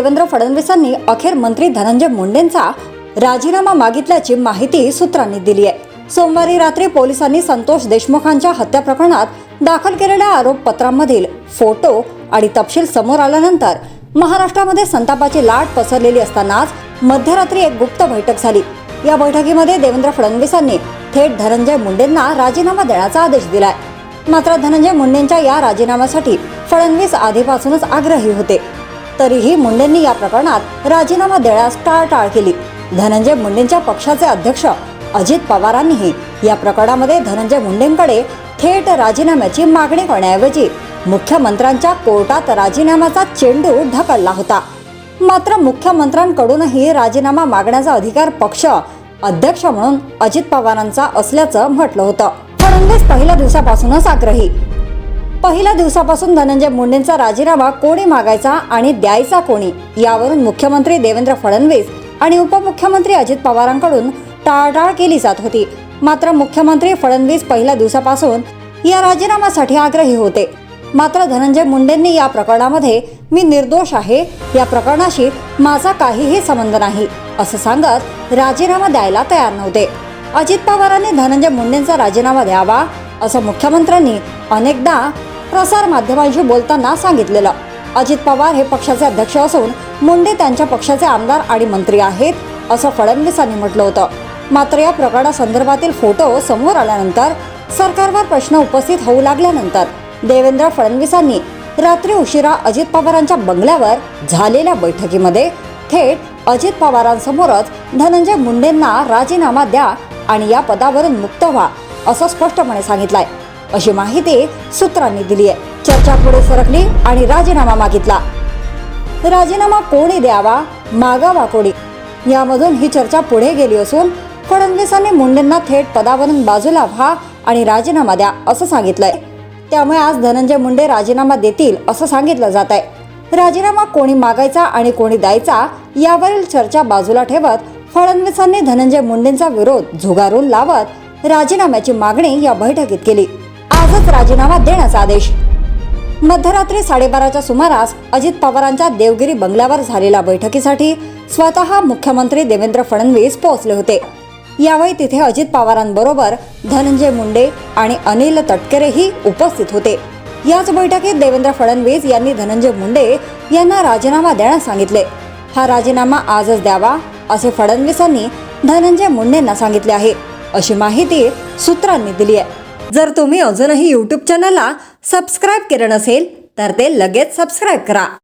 देवेंद्र फडणवीसांनी अखेर मंत्री धनंजय मुंडेंचा राजीनामा मागितल्याची माहिती सूत्रांनी दिली आहे। सोमवारी रात्री पोलिसांनी संतोष देशमुखांच्या हत्या प्रकरणात दाखल केलेल्या आरोपपत्रांमधील फोटो आणि तपशील समोर आल्यानंतर महाराष्ट्रामध्ये संतापाची लाट पसरलेली असतानाच मध्यरात्री एक गुप्त बैठक झाली। या बैठकीमध्ये देवेंद्र फडणवीसांनी थेट धनंजय मुंडेंना राजीनामा देण्याचा आदेश दिलाय। मात्र धनंजय मुंडेंच्या या राजीनाम्यासाठी फडणवीस आधीपासूनच आग्रही होते, तरीही मुंडेंनी या प्रकरणात राजीनामा देण्यास टाळाटाळ केली। धनंजय मुंडेंच्या पक्षाचे अध्यक्ष अजित पवारांनीही या प्रकरणामध्ये धनंजय मुंडेंकडे थेट राजीनाम्याची मागणी करण्याऐवजी मुख्यमंत्र्यांच्या कोर्टात राजीनाम्याचा चेंडू ढकलला होता। मात्र मुख्यमंत्र्यांकडूनही राजीनामा मागण्याचा अधिकार पक्ष अध्यक्ष म्हणून अजित पवारांचा असल्याचं म्हटलं होतं। फडणवीस पहिल्या दिवसापासूनच आग्रही। पहिल्या दिवसापासून धनंजय मुंडेंचा राजीनामा कोणी मागायचा आणि द्यायचा कोणी यावरून मुख्यमंत्री देवेंद्र फडणवीस आणि उपमुख्यमंत्री अजित पवारांकडून टाळाटाळ केली जात होती। मात्र मुख्यमंत्री फडणवीस पहिल्या दिवसापासून या राजीनाम्यासाठी आग्रही होते। मात्र धनंजय मुंडेंनी या प्रकरणामध्ये मी निर्दोष आहे, या प्रकरणाशी माझा काहीही संबंध नाही असं सांगत राजीनामा द्यायला तयार नव्हते। अजित पवारांनी धनंजय मुंडेंचा राजीनामा द्यावा असं मुख्यमंत्र्यांनी अनेकदा प्रसार माध्यमांशी बोलताना सांगितलेलं। अजित पवार हे पक्षाचे अध्यक्ष असून मुंडे त्यांच्या पक्षाचे आमदार आणि मंत्री आहेत असं फडणवीसांनी म्हटलं होतं। मात्र या प्रकरणासंदर्भातील फोटो समोर आल्यानंतर सरकारवर प्रश्न उपस्थित होऊ लागल्यानंतर देवेंद्र फडणवीसांनी रात्री उशिरा अजित पवारांच्या बंगल्यावर झालेल्या बैठकीमध्ये थेट अजित पवारांसमोरच धनंजय मुंडेंना राजीनामा द्या आणि या पदावरून मुक्त व्हा असं स्पष्टपणे सांगितलंय, अशी माहिती सूत्रांनी दिली आहे। चर्चा पुढे सरकली आणि राजीनामा मागितला। राजीनामा कोणी द्यावा, मागावा कोणी, यामधून ही चर्चा पुढे गेली असून फडणवीसांनी मुंडेंना थेट पदावरून बाजूला व्हा आणि राजीनामा द्या असं सांगितलंय। त्यामुळे आज धनंजय मुंडे राजीनामा देतील असं सांगितलं जात आहे। राजीनामा कोणी मागायचा आणि कोणी द्यायचा यावरील चर्चा बाजूला ठेवत फडणवीसांनी धनंजय मुंडेंचा विरोध झुगारून लावत राजीनाम्याची मागणी या बैठकीत केली। आजच राजीनामा देण्याचा आदेश। मध्यरात्री 12:30च्या सुमारास अजित पवारांच्या देवगिरी बंगल्यावर झालेल्या बैठकीसाठी स्वतः मुख्यमंत्री देवेंद्र फडणवीस पोहोचले होते। यावेळी तिथे अजित पवारांबरोबर धनंजय मुंडे आणि अनिल तटकरेही उपस्थित होते। याच बैठकीत देवेंद्र फडणवीस यांनी धनंजय मुंडे यांना राजीनामा देण्यास सांगितले। हा राजीनामा आजच द्यावा असे फडणवीसांनी धनंजय मुंडेंना सांगितले आहे, अशी माहिती सूत्रांनी दिली आहे। जर तुम्ही अजूनही YouTube चॅनलला सबस्क्राईब केलं नसेल तर ते लगेच सबस्क्राईब करा।